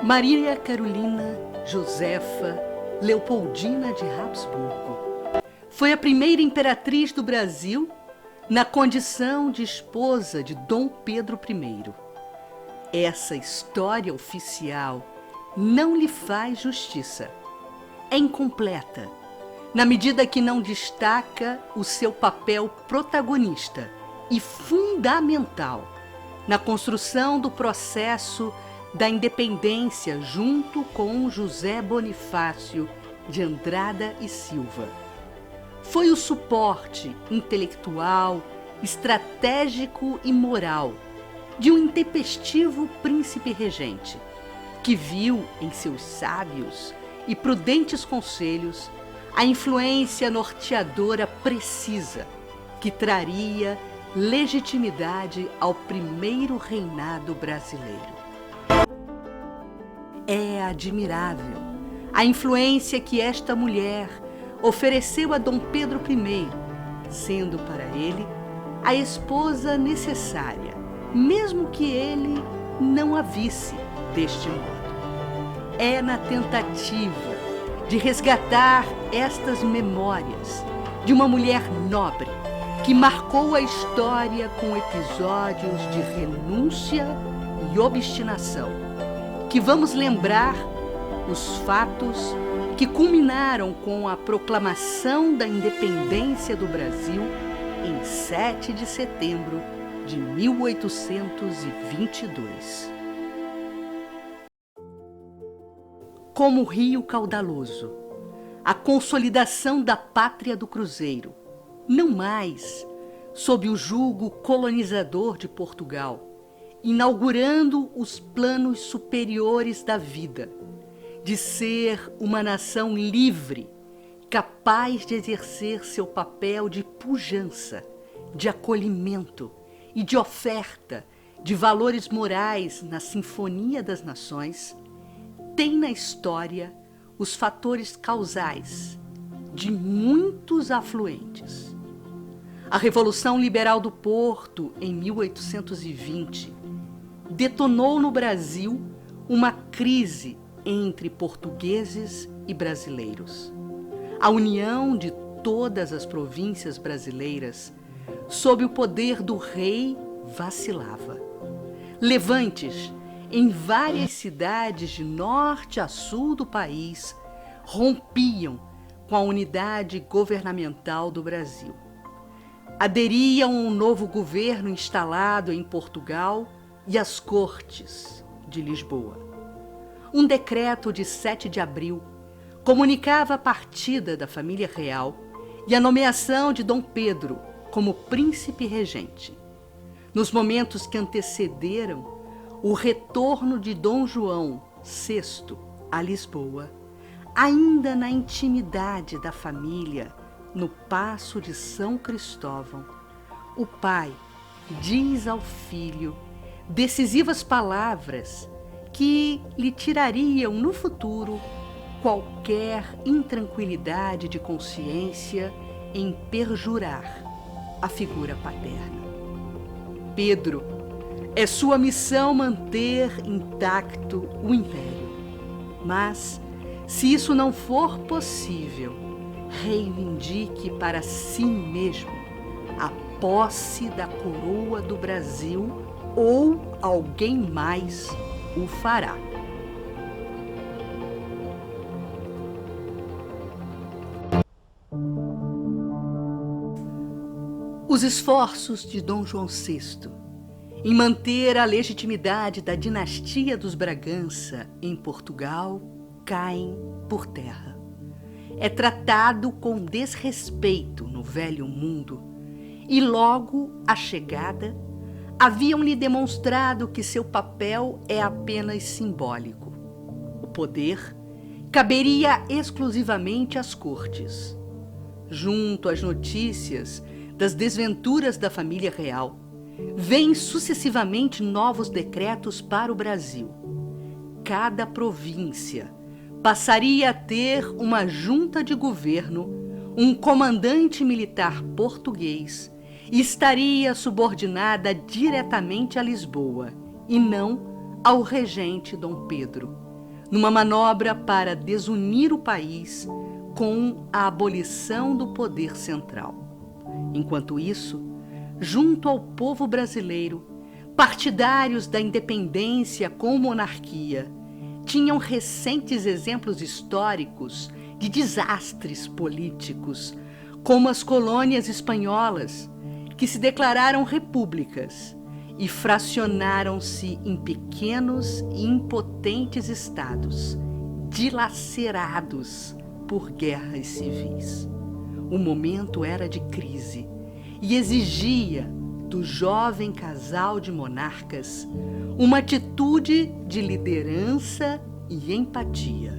Maria Carolina Josefa Leopoldina de Habsburgo foi a primeira imperatriz do Brasil na condição de esposa de Dom Pedro I. Essa história oficial não lhe faz justiça. É incompleta, na medida que não destaca o seu papel protagonista e fundamental na construção do processo da independência junto com José Bonifácio de Andrada e Silva. Foi o suporte intelectual, estratégico e moral de um intempestivo príncipe regente, que viu em seus sábios e prudentes conselhos a influência norteadora precisa que traria legitimidade ao primeiro reinado brasileiro. É admirável a influência que esta mulher ofereceu a Dom Pedro I, sendo para ele a esposa necessária, mesmo que ele não a visse deste modo. É na tentativa de resgatar estas memórias de uma mulher nobre que marcou a história com episódios de renúncia e obstinação, que vamos lembrar os fatos que culminaram com a proclamação da independência do Brasil em 7 de setembro de 1822. Como rio caudaloso, a consolidação da pátria do Cruzeiro, não mais sob o jugo colonizador de Portugal, inaugurando os planos superiores da vida, de ser uma nação livre, capaz de exercer seu papel de pujança, de acolhimento e de oferta de valores morais na Sinfonia das Nações, tem na história os fatores causais de muitos afluentes. A Revolução Liberal do Porto, em 1820, detonou no Brasil uma crise entre portugueses e brasileiros. A união de todas as províncias brasileiras sob o poder do rei vacilava. Levantes em várias cidades de norte a sul do país rompiam com a unidade governamental do Brasil. Aderiam um novo governo instalado em Portugal e às Cortes de Lisboa. Um decreto de 7 de abril comunicava a partida da família real e a nomeação de Dom Pedro como príncipe regente. Nos momentos que antecederam o retorno de Dom João VI a Lisboa, ainda na intimidade da família, no Paço de São Cristóvão, o pai diz ao filho decisivas palavras que lhe tirariam no futuro qualquer intranquilidade de consciência em perjurar a figura paterna. Pedro, é sua missão manter intacto o império. Mas, se isso não for possível, reivindique para si mesmo a posse da coroa do Brasil ou alguém mais o fará. Os esforços de Dom João VI em manter a legitimidade da dinastia dos Bragança em Portugal caem por terra. É tratado com desrespeito no velho mundo e logo à chegada haviam-lhe demonstrado que seu papel é apenas simbólico. O poder caberia exclusivamente às cortes. Junto às notícias das desventuras da família real, vêm sucessivamente novos decretos para o Brasil. Cada província passaria a ter uma junta de governo, um comandante militar português e estaria subordinada diretamente a Lisboa e não ao regente Dom Pedro, numa manobra para desunir o país com a abolição do poder central. Enquanto isso, junto ao povo brasileiro, partidários da independência com monarquia tinham recentes exemplos históricos de desastres políticos, como as colônias espanholas, que se declararam repúblicas e fracionaram-se em pequenos e impotentes estados, dilacerados por guerras civis. O momento era de crise e exigia do jovem casal de monarcas uma atitude de liderança e empatia.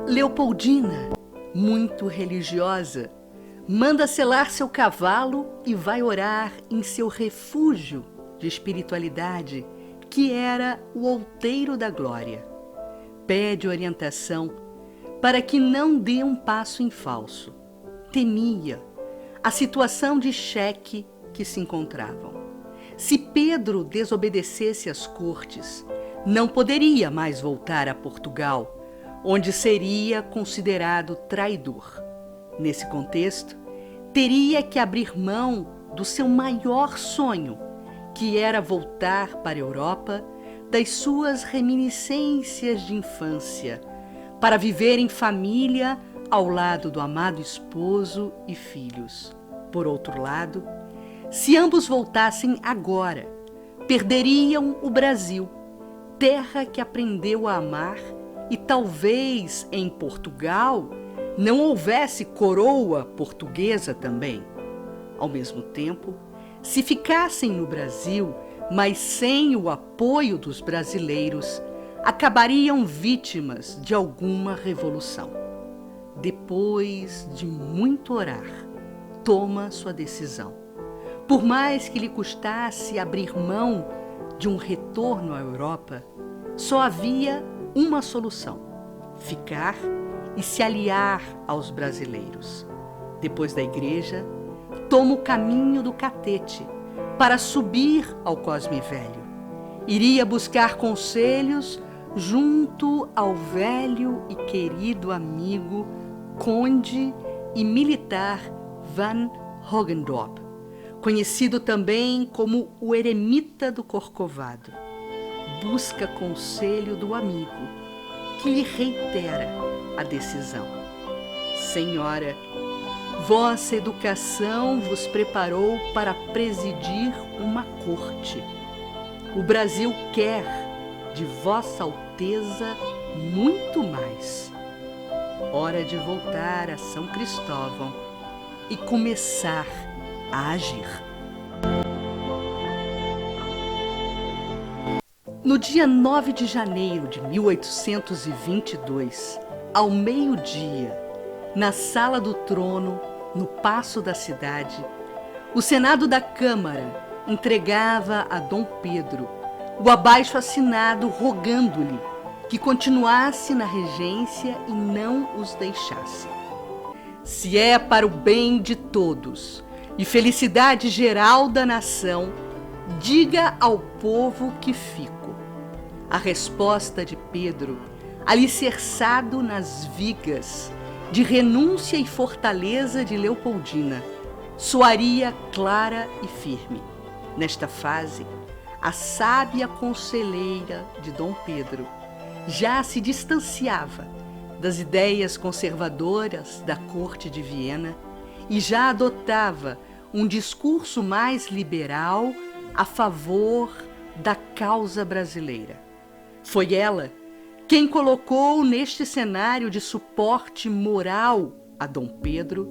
Leopoldina, muito religiosa, manda selar seu cavalo e vai orar em seu refúgio de espiritualidade, que era o Outeiro da Glória. Pede orientação para que não dê um passo em falso. Temia a situação de cheque que se encontravam. Se Pedro desobedecesse às cortes, não poderia mais voltar a Portugal, onde seria considerado traidor. Nesse contexto, teria que abrir mão do seu maior sonho, que era voltar para a Europa, das suas reminiscências de infância, para viver em família ao lado do amado esposo e filhos. Por outro lado, se ambos voltassem agora, perderiam o Brasil, terra que aprendeu a amar, e talvez em Portugal não houvesse coroa portuguesa também. Ao mesmo tempo, se ficassem no Brasil, mas sem o apoio dos brasileiros, acabariam vítimas de alguma revolução. Depois de muito orar, toma sua decisão. Por mais que lhe custasse abrir mão de um retorno à Europa, só havia uma solução: ficar e se aliar aos brasileiros. Depois da igreja, toma o caminho do Catete para subir ao Cosme Velho. Iria buscar conselhos junto ao velho e querido amigo, conde e militar Van Hogendorp, conhecido também como o Eremita do Corcovado. Busca conselho do amigo, que lhe reitera a decisão. Senhora, vossa educação vos preparou para presidir uma corte. O Brasil quer de Vossa Alteza muito mais. Hora de voltar a São Cristóvão e começar a agir. No dia 9 de janeiro de 1822, ao meio-dia, na Sala do Trono, no Paço da Cidade, o Senado da Câmara entregava a Dom Pedro o abaixo-assinado rogando-lhe que continuasse na regência e não os deixasse. Se é para o bem de todos e felicidade geral da nação, diga ao povo que fico. A resposta de Pedro, alicerçado nas vigas de renúncia e fortaleza de Leopoldina, soaria clara e firme. Nesta fase, a sábia conselheira de Dom Pedro já se distanciava das ideias conservadoras da corte de Viena e já adotava um discurso mais liberal a favor da causa brasileira. Foi ela quem colocou neste cenário de suporte moral a Dom Pedro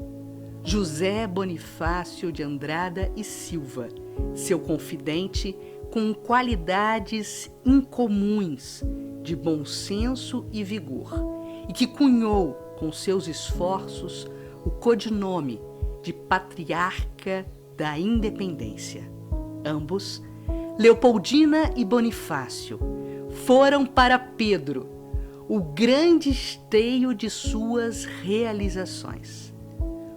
José Bonifácio de Andrada e Silva, seu confidente com qualidades incomuns de bom senso e vigor, e que cunhou com seus esforços o codinome de Patriarca da Independência. Ambos, Leopoldina e Bonifácio, foram para Pedro o grande esteio de suas realizações.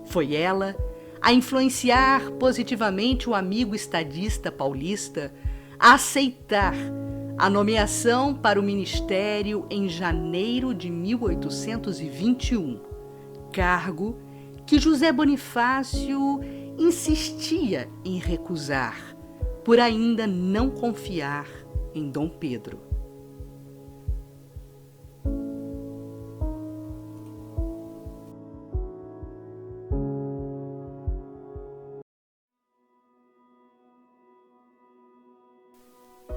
Foi ela a influenciar positivamente o amigo estadista paulista a aceitar a nomeação para o ministério em janeiro de 1821, cargo que José Bonifácio insistia em recusar, por ainda não confiar em Dom Pedro.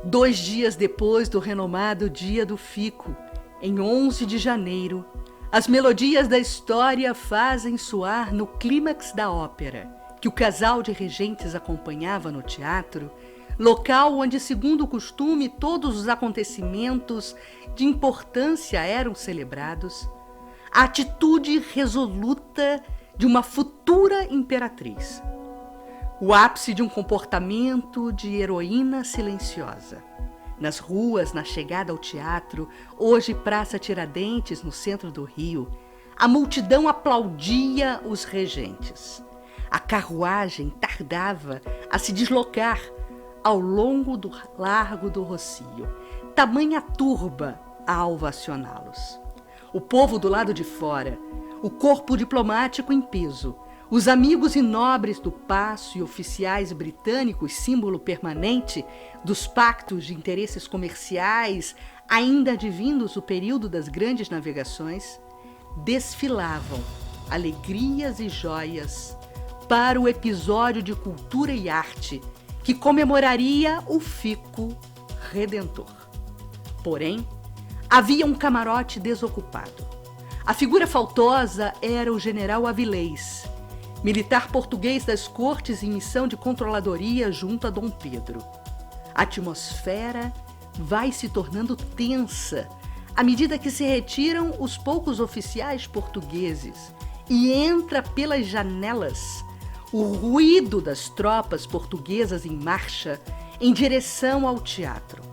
Dois dias depois do renomado Dia do Fico, em 11 de janeiro, as melodias da história fazem soar no clímax da ópera, que o casal de regentes acompanhava no teatro, local onde, segundo o costume, todos os acontecimentos de importância eram celebrados, a atitude resoluta de uma futura imperatriz. O ápice de um comportamento de heroína silenciosa. Nas ruas, na chegada ao teatro, hoje Praça Tiradentes, no centro do Rio, a multidão aplaudia os regentes. A carruagem tardava a se deslocar ao longo do Largo do Rocio, tamanha turba a ovacioná-los. O povo do lado de fora, o corpo diplomático em peso, os amigos e nobres do paço e oficiais britânicos, símbolo permanente dos pactos de interesses comerciais, ainda advindos do período das grandes navegações, desfilavam alegrias e joias para o episódio de cultura e arte que comemoraria o Fico Redentor. Porém, havia um camarote desocupado. A figura faltosa era o general Avilés, militar português das cortes em missão de controladoria junto a Dom Pedro. A atmosfera vai se tornando tensa à medida que se retiram os poucos oficiais portugueses e entra pelas janelas o ruído das tropas portuguesas em marcha em direção ao teatro.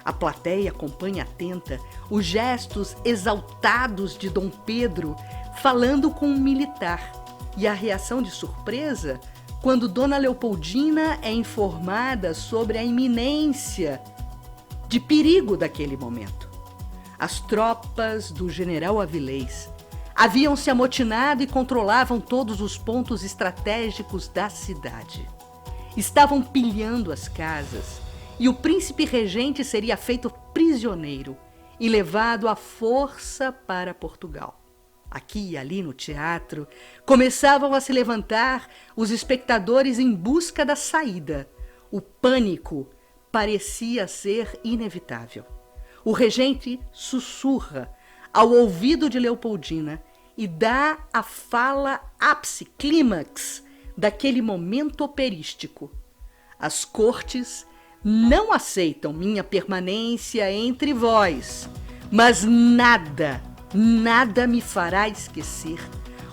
A plateia acompanha atenta os gestos exaltados de Dom Pedro falando com um militar e a reação de surpresa quando Dona Leopoldina é informada sobre a iminência de perigo daquele momento. As tropas do general Avilés haviam se amotinado e controlavam todos os pontos estratégicos da cidade. Estavam pilhando as casas e o príncipe regente seria feito prisioneiro e levado à força para Portugal. Aqui e ali no teatro, começavam a se levantar os espectadores em busca da saída. O pânico parecia ser inevitável. O regente sussurra ao ouvido de Leopoldina e dá a fala ápice, clímax, daquele momento operístico. As cortes não aceitam minha permanência entre vós, mas nada me fará esquecer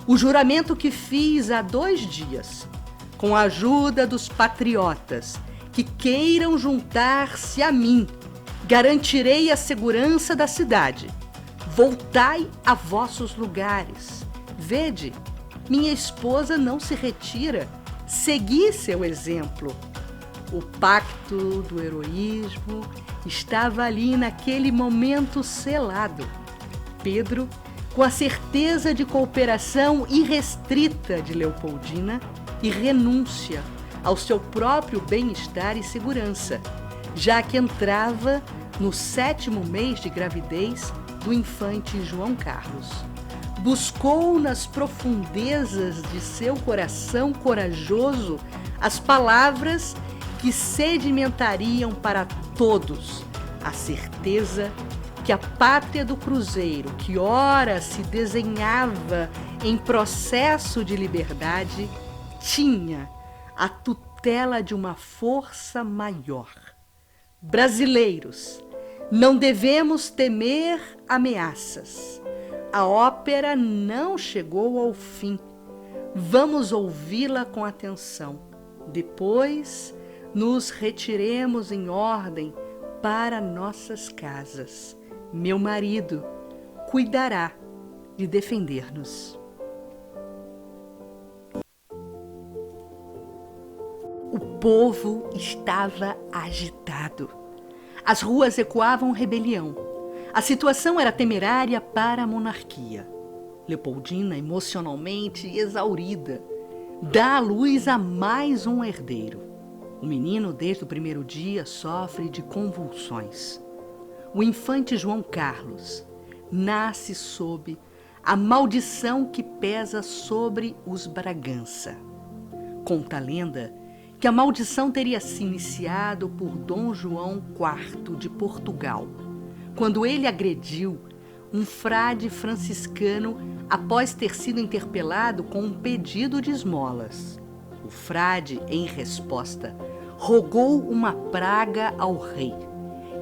o juramento que fiz há 2 dias, com a ajuda dos patriotas que queiram juntar-se a mim. Garantirei a segurança da cidade. Voltai a vossos lugares. Vede, minha esposa não se retira. Segui seu exemplo. O pacto do heroísmo estava ali naquele momento selado. Pedro, com a certeza de cooperação irrestrita de Leopoldina e renúncia ao seu próprio bem-estar e segurança, já que entrava no 7º mês de gravidez do infante João Carlos. Buscou nas profundezas de seu coração corajoso as palavras que sedimentariam para todos a certeza que a pátria do Cruzeiro, que ora se desenhava em processo de liberdade, tinha a tutela de uma força maior. Brasileiros, não devemos temer ameaças. A ópera não chegou ao fim. Vamos ouvi-la com atenção. Depois, nos retiremos em ordem para nossas casas. Meu marido cuidará de defender-nos. O povo estava agitado. As ruas ecoavam rebelião. A situação era temerária para a monarquia. Leopoldina, emocionalmente exaurida, dá à luz a mais um herdeiro. O menino, desde o primeiro dia, sofre de convulsões. O infante João Carlos nasce sob a maldição que pesa sobre os Bragança. Conta a lenda que a maldição teria se iniciado por Dom João IV de Portugal, quando ele agrediu um frade franciscano após ter sido interpelado com um pedido de esmolas. O frade, em resposta, rogou uma praga ao rei,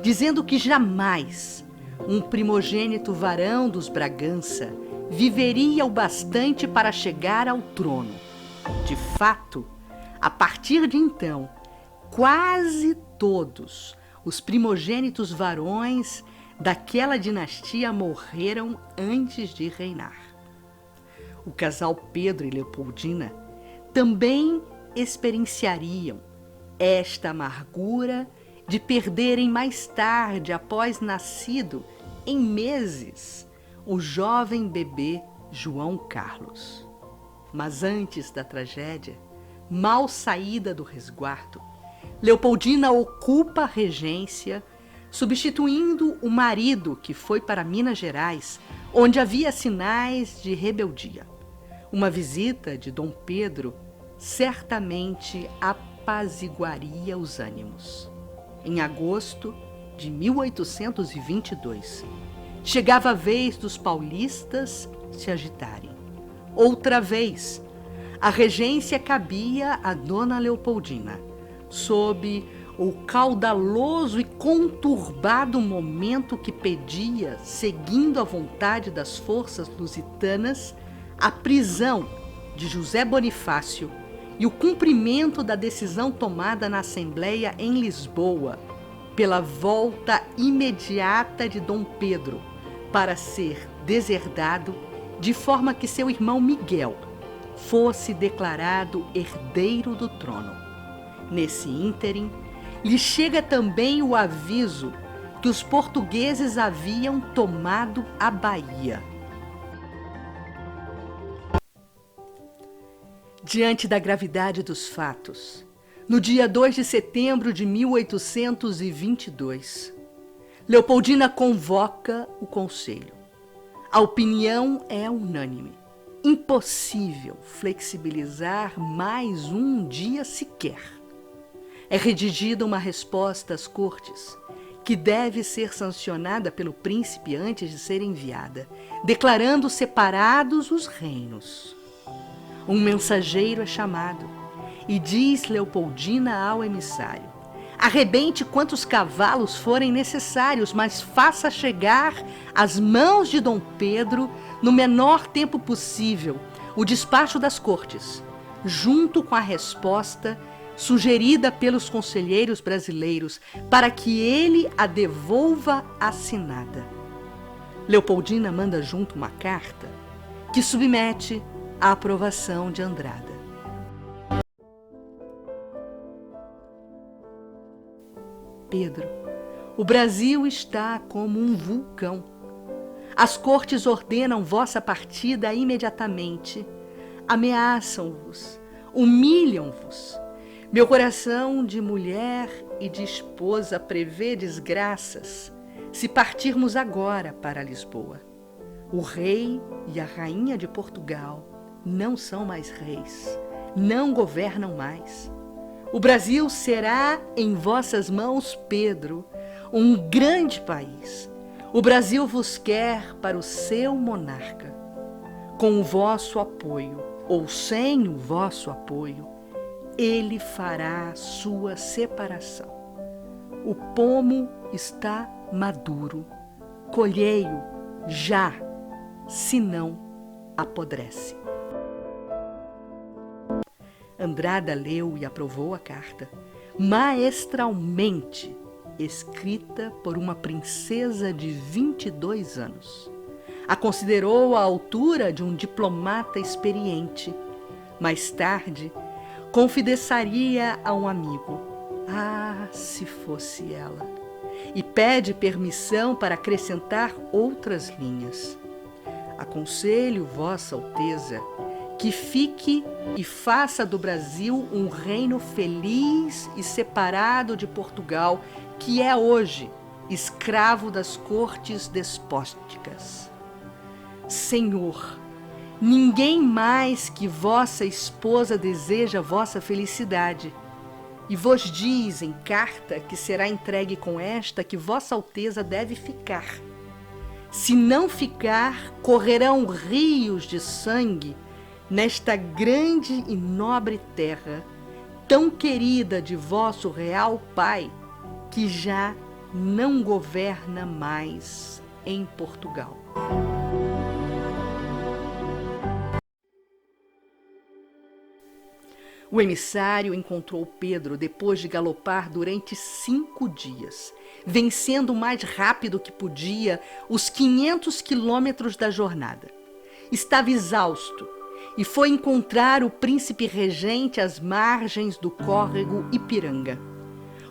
dizendo que jamais um primogênito varão dos Bragança viveria o bastante para chegar ao trono. De fato, a partir de então, quase todos os primogênitos varões daquela dinastia morreram antes de reinar. O casal Pedro e Leopoldina também experienciariam esta amargura de perderem mais tarde, após nascido, em meses, o jovem bebê João Carlos. Mas antes da tragédia, mal saída do resguardo, Leopoldina ocupa a regência, substituindo o marido que foi para Minas Gerais, onde havia sinais de rebeldia. Uma visita de Dom Pedro certamente apaziguaria os ânimos. Em agosto de 1822, chegava a vez dos paulistas se agitarem. Outra vez, a regência cabia a Dona Leopoldina, sob o caudaloso e conturbado momento que pedia, seguindo a vontade das forças lusitanas, a prisão de José Bonifácio e o cumprimento da decisão tomada na Assembleia em Lisboa pela volta imediata de Dom Pedro para ser deserdado, de forma que seu irmão Miguel fosse declarado herdeiro do trono. Nesse ínterim, lhe chega também o aviso que os portugueses haviam tomado a Bahia. Diante da gravidade dos fatos, no dia 2 de setembro de 1822, Leopoldina convoca o conselho. A opinião é unânime. Impossível flexibilizar mais um dia sequer. É redigida uma resposta às cortes, que deve ser sancionada pelo príncipe antes de ser enviada, declarando separados os reinos. Um mensageiro é chamado e diz Leopoldina ao emissário: arrebente quantos cavalos forem necessários, mas faça chegar às mãos de Dom Pedro, no menor tempo possível, o despacho das cortes, junto com a resposta sugerida pelos conselheiros brasileiros, para que ele a devolva assinada. Leopoldina manda junto uma carta que submete à aprovação de Andrada. Pedro, o Brasil está como um vulcão. As cortes ordenam vossa partida imediatamente. Ameaçam-vos, humilham-vos. Meu coração de mulher e de esposa prevê desgraças se partirmos agora para Lisboa. O rei e a rainha de Portugal não são mais reis, não governam mais. O Brasil será em vossas mãos, Pedro, um grande país. O Brasil vos quer para o seu monarca. Com o vosso apoio, ou sem o vosso apoio, ele fará sua separação. O pomo está maduro. Colhei-o já, senão apodrece. Andrada leu e aprovou a carta, maestralmente escrita por uma princesa de 22 anos. A considerou à altura de um diplomata experiente. Mais tarde, confidenciaria a um amigo: ah, se fosse ela! E pede permissão para acrescentar outras linhas. Aconselho Vossa Alteza que fique e faça do Brasil um reino feliz e separado de Portugal, que é hoje escravo das cortes despóticas. Senhor, ninguém mais que vossa esposa deseja vossa felicidade, e vos diz em carta que será entregue com esta que Vossa Alteza deve ficar. Se não ficar, correrão rios de sangue nesta grande e nobre terra, tão querida de vosso real pai, que já não governa mais em Portugal. O emissário encontrou Pedro depois de galopar durante 5 dias, vencendo o mais rápido que podia os 500 quilômetros da jornada. Estava exausto e foi encontrar o príncipe regente às margens do córrego Ipiranga.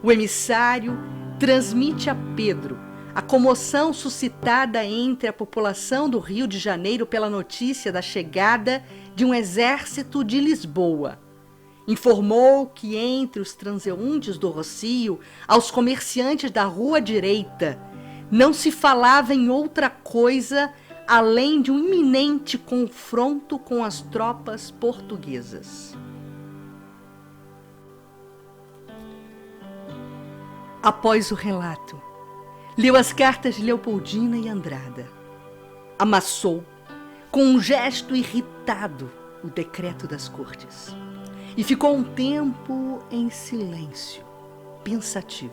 O emissário transmite a Pedro a comoção suscitada entre a população do Rio de Janeiro pela notícia da chegada de um exército de Lisboa. Informou que entre os transeuntes do Rocio, aos comerciantes da Rua Direita, não se falava em outra coisa além de um iminente confronto com as tropas portuguesas. Após o relato, leu as cartas de Leopoldina e Andrada. Amassou, com um gesto irritado, o decreto das cortes. E ficou um tempo em silêncio, pensativo.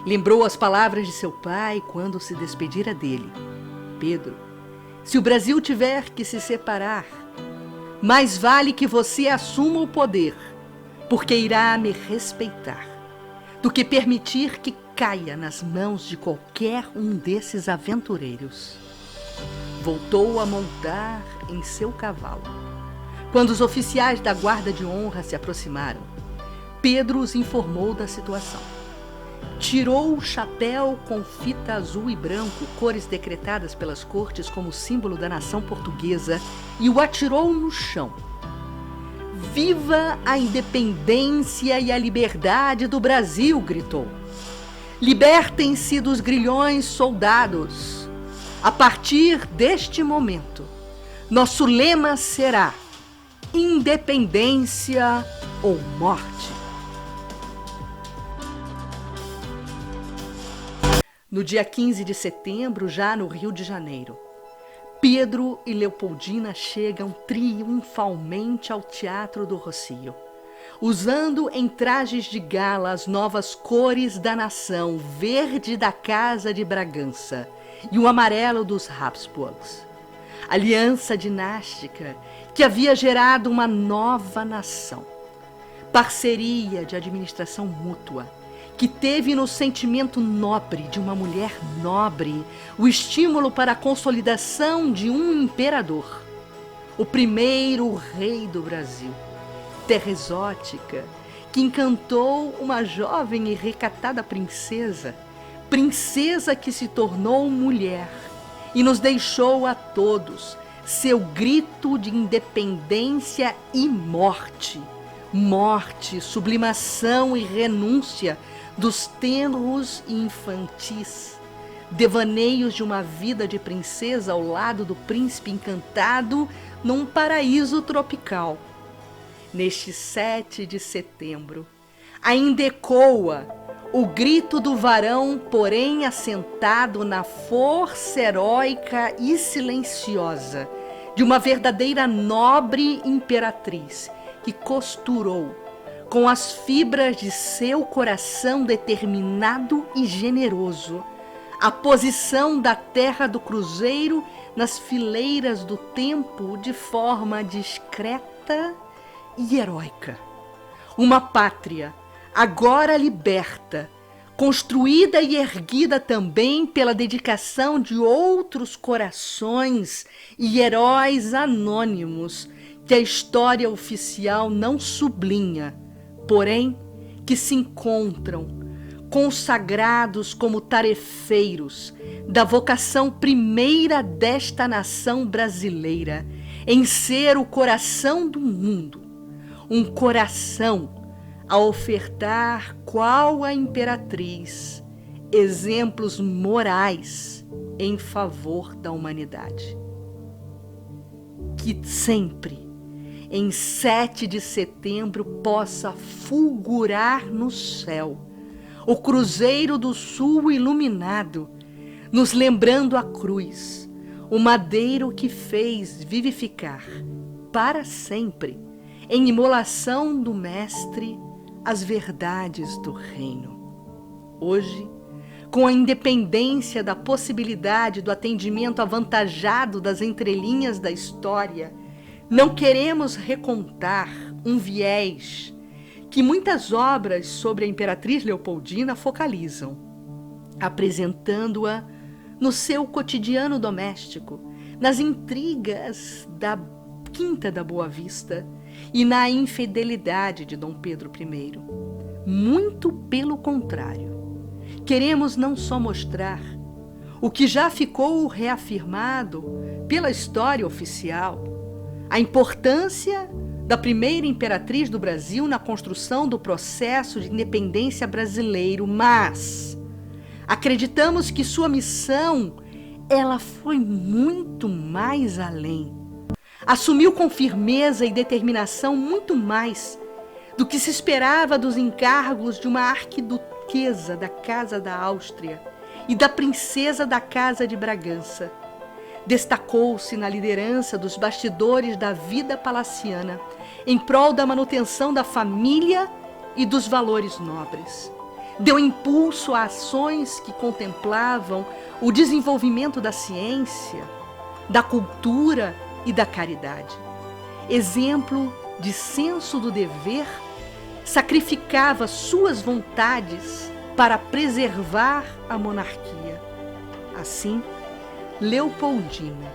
Lembrou as palavras de seu pai quando se despedira dele. Pedro, se o Brasil tiver que se separar, mais vale que você assuma o poder, porque irá me respeitar, do que permitir que caia nas mãos de qualquer um desses aventureiros. Voltou a montar em seu cavalo. Quando os oficiais da guarda de honra se aproximaram, Pedro os informou da situação. Tirou o chapéu com fita azul e branco, cores decretadas pelas cortes como símbolo da nação portuguesa, e o atirou no chão. Viva a independência e a liberdade do Brasil, gritou. Libertem-se dos grilhões, soldados. A partir deste momento, nosso lema será independência ou morte. No dia 15 de setembro, já no Rio de Janeiro, Pedro e Leopoldina chegam triunfalmente ao Teatro do Rocio, usando em trajes de gala as novas cores da nação, verde da Casa de Bragança e o amarelo dos Habsburgs. Aliança dinástica que havia gerado uma nova nação. Parceria de administração mútua, que teve no sentimento nobre de uma mulher nobre o estímulo para a consolidação de um imperador, o primeiro rei do Brasil. Terra exótica que encantou uma jovem e recatada princesa, princesa que se tornou mulher e nos deixou a todos seu grito de independência e morte. Morte, sublimação e renúncia dos tenros e infantis, devaneios de uma vida de princesa ao lado do príncipe encantado num paraíso tropical. Neste 7 de setembro, ainda ecoa o grito do varão, porém assentado na força heróica e silenciosa de uma verdadeira nobre imperatriz que costurou com as fibras de seu coração determinado e generoso a posição da terra do cruzeiro nas fileiras do tempo de forma discreta e heróica. Uma pátria agora liberta, construída e erguida também pela dedicação de outros corações e heróis anônimos que a história oficial não sublinha, porém que se encontram consagrados como tarefeiros da vocação primeira desta nação brasileira em ser o coração do mundo, um coração a ofertar, qual a imperatriz, exemplos morais em favor da humanidade. Que sempre, em 7 de setembro, possa fulgurar no céu o Cruzeiro do Sul iluminado, nos lembrando a cruz, o madeiro que fez vivificar para sempre, em imolação do Mestre, as verdades do reino. Hoje, com a independência da possibilidade do atendimento avantajado das entrelinhas da história, não queremos recontar um viés que muitas obras sobre a Imperatriz Leopoldina focalizam, apresentando-a no seu cotidiano doméstico, nas intrigas da Quinta da Boa Vista e na infidelidade de Dom Pedro I. Muito pelo contrário, queremos não só mostrar o que já ficou reafirmado pela história oficial, a importância da primeira imperatriz do Brasil na construção do processo de independência brasileiro, mas acreditamos que sua missão, ela foi muito mais além. Assumiu com firmeza e determinação muito mais do que se esperava dos encargos de uma arquiduquesa da Casa da Áustria e da princesa da Casa de Bragança. Destacou-se na liderança dos bastidores da vida palaciana, em prol da manutenção da família e dos valores nobres. Deu impulso a ações que contemplavam o desenvolvimento da ciência, da cultura e da caridade. Exemplo de senso do dever, sacrificava suas vontades para preservar a monarquia. Assim, Leopoldina,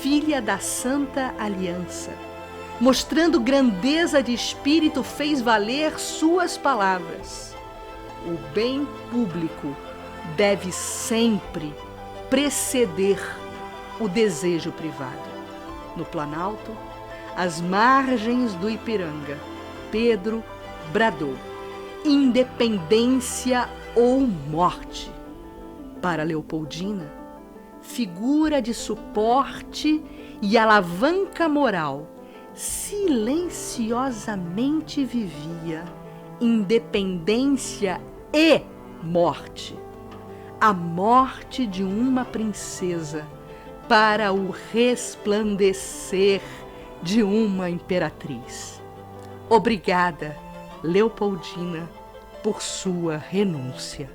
filha da Santa Aliança, mostrando grandeza de espírito, fez valer suas palavras. O bem público deve sempre preceder o desejo privado. No Planalto, às margens do Ipiranga, Pedro bradou: independência ou morte. Para Leopoldina, figura de suporte e alavanca moral, silenciosamente vivia independência e morte. A morte de uma princesa para o resplandecer de uma imperatriz. Obrigada, Leopoldina, por sua renúncia.